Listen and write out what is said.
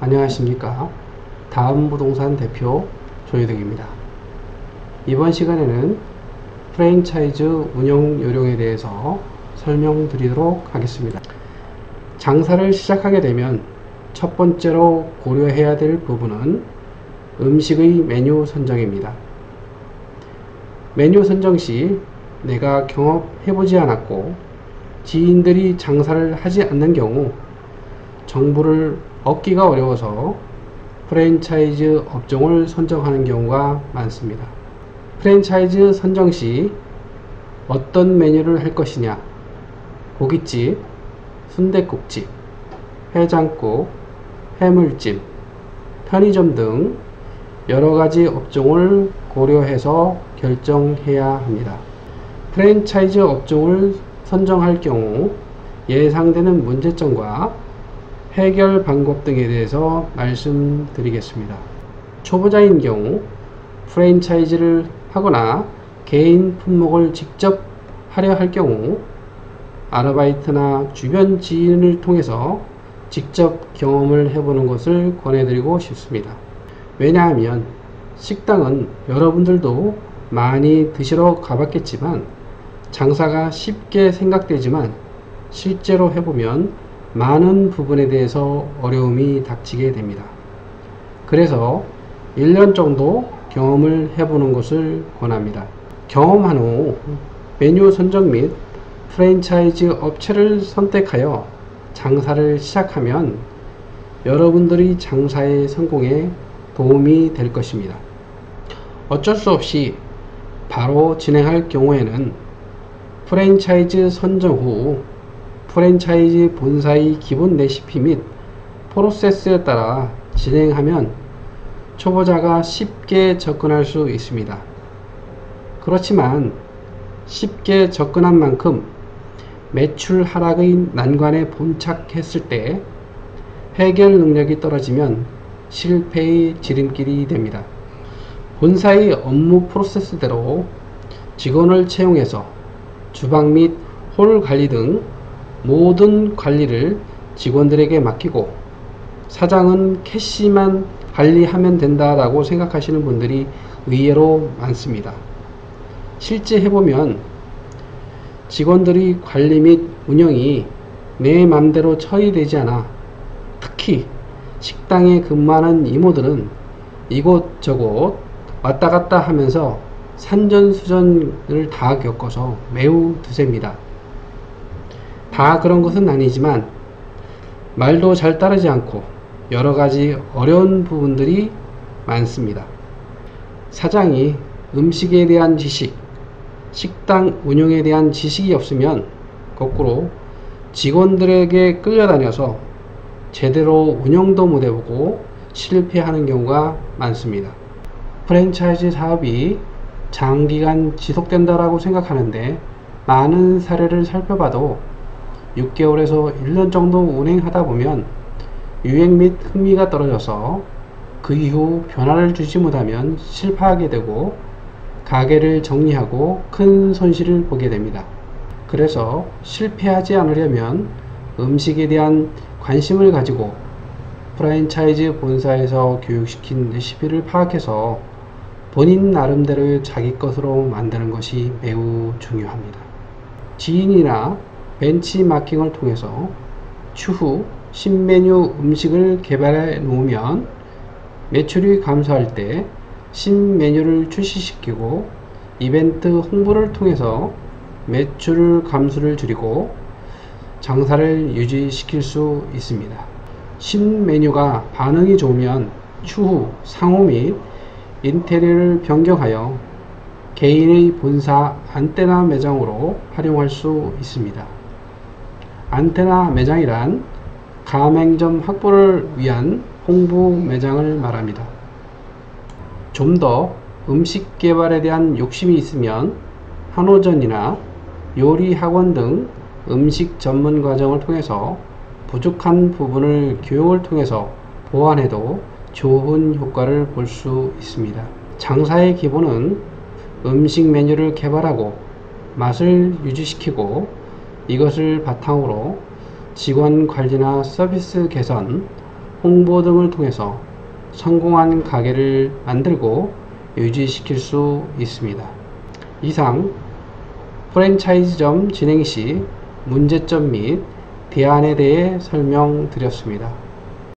안녕하십니까. 다음부동산 대표 조혜득입니다. 이번 시간에는 프랜차이즈 운영 요령에 대해서 설명드리도록 하겠습니다. 장사를 시작하게 되면 첫 번째로 고려해야 될 부분은 음식의 메뉴 선정입니다. 메뉴 선정 시 내가 경험해보지 않았고 지인들이 장사를 하지 않는 경우 정보를 얻기가 어려워서 프랜차이즈 업종을 선정하는 경우가 많습니다. 프랜차이즈 선정 시 어떤 메뉴를 할 것이냐, 고깃집, 순댓국집, 해장국, 해물집, 편의점 등 여러가지 업종을 고려해서 결정해야 합니다. 프랜차이즈 업종을 선정할 경우 예상되는 문제점과 해결 방법 등에 대해서 말씀드리겠습니다. 초보자인 경우 프랜차이즈를 하거나 개인 품목을 직접 하려 할 경우 아르바이트나 주변 지인을 통해서 직접 경험을 해보는 것을 권해드리고 싶습니다. 왜냐하면 식당은 여러분들도 많이 드시러 가봤겠지만 장사가 쉽게 생각되지만 실제로 해보면 많은 부분에 대해서 어려움이 닥치게 됩니다. 그래서 1년 정도 경험을 해보는 것을 권합니다. 경험한 후 메뉴 선정 및 프랜차이즈 업체를 선택하여 장사를 시작하면 여러분들의 장사의 성공에 도움이 될 것입니다. 어쩔 수 없이 바로 진행할 경우에는 프랜차이즈 선정 후 프랜차이즈 본사의 기본 레시피 및 프로세스에 따라 진행하면 초보자가 쉽게 접근할 수 있습니다. 그렇지만 쉽게 접근한 만큼 매출 하락의 난관에 봉착했을 때 해결 능력이 떨어지면 실패의 지름길이 됩니다. 본사의 업무 프로세스대로 직원을 채용해서 주방 및 홀 관리 등 모든 관리를 직원들에게 맡기고 사장은 캐시만 관리하면 된다라고 생각하시는 분들이 의외로 많습니다. 실제 해보면 직원들의 관리 및 운영이 내 맘대로 처리되지 않아 특히 식당에 근무하는 이모들은 이곳저곳 왔다 갔다 하면서 산전수전을 다 겪어서 매우 드셉니다. 다 그런 것은 아니지만 말도 잘 따르지 않고 여러가지 어려운 부분들이 많습니다. 사장이 음식에 대한 지식, 식당 운영에 대한 지식이 없으면 거꾸로 직원들에게 끌려다녀서 제대로 운영도 못해보고 실패하는 경우가 많습니다. 프랜차이즈 사업이 장기간 지속된다라고 생각하는데 많은 사례를 살펴봐도 6개월에서 1년 정도 운행하다 보면 유행 및 흥미가 떨어져서 그 이후 변화를 주지 못하면 실패하게 되고 가게를 정리하고 큰 손실을 보게 됩니다. 그래서 실패하지 않으려면 음식에 대한 관심을 가지고 프랜차이즈 본사에서 교육시킨 레시피를 파악해서 본인 나름대로 자기 것으로 만드는 것이 매우 중요합니다. 지인이나 벤치마킹을 통해서 추후 신메뉴 음식을 개발해 놓으면 매출이 감소할 때 신메뉴를 출시시키고 이벤트 홍보를 통해서 매출 감소를 줄이고 장사를 유지시킬 수 있습니다. 신메뉴가 반응이 좋으면 추후 상호 및 인테리어를 변경하여 개인의 본사 안테나 매장으로 활용할 수 있습니다. 안테나 매장이란 가맹점 확보를 위한 홍보 매장을 말합니다. 좀 더 음식 개발에 대한 욕심이 있으면 한호전이나 요리 학원 등 음식 전문 과정을 통해서 부족한 부분을 교육을 통해서 보완해도 좋은 효과를 볼 수 있습니다. 장사의 기본은 음식 메뉴를 개발하고 맛을 유지시키고 이것을 바탕으로 직원 관리나 서비스 개선, 홍보 등을 통해서 성공한 가게를 만들고 유지시킬 수 있습니다. 이상 프랜차이즈점 진행 시 문제점 및 대안에 대해 설명드렸습니다.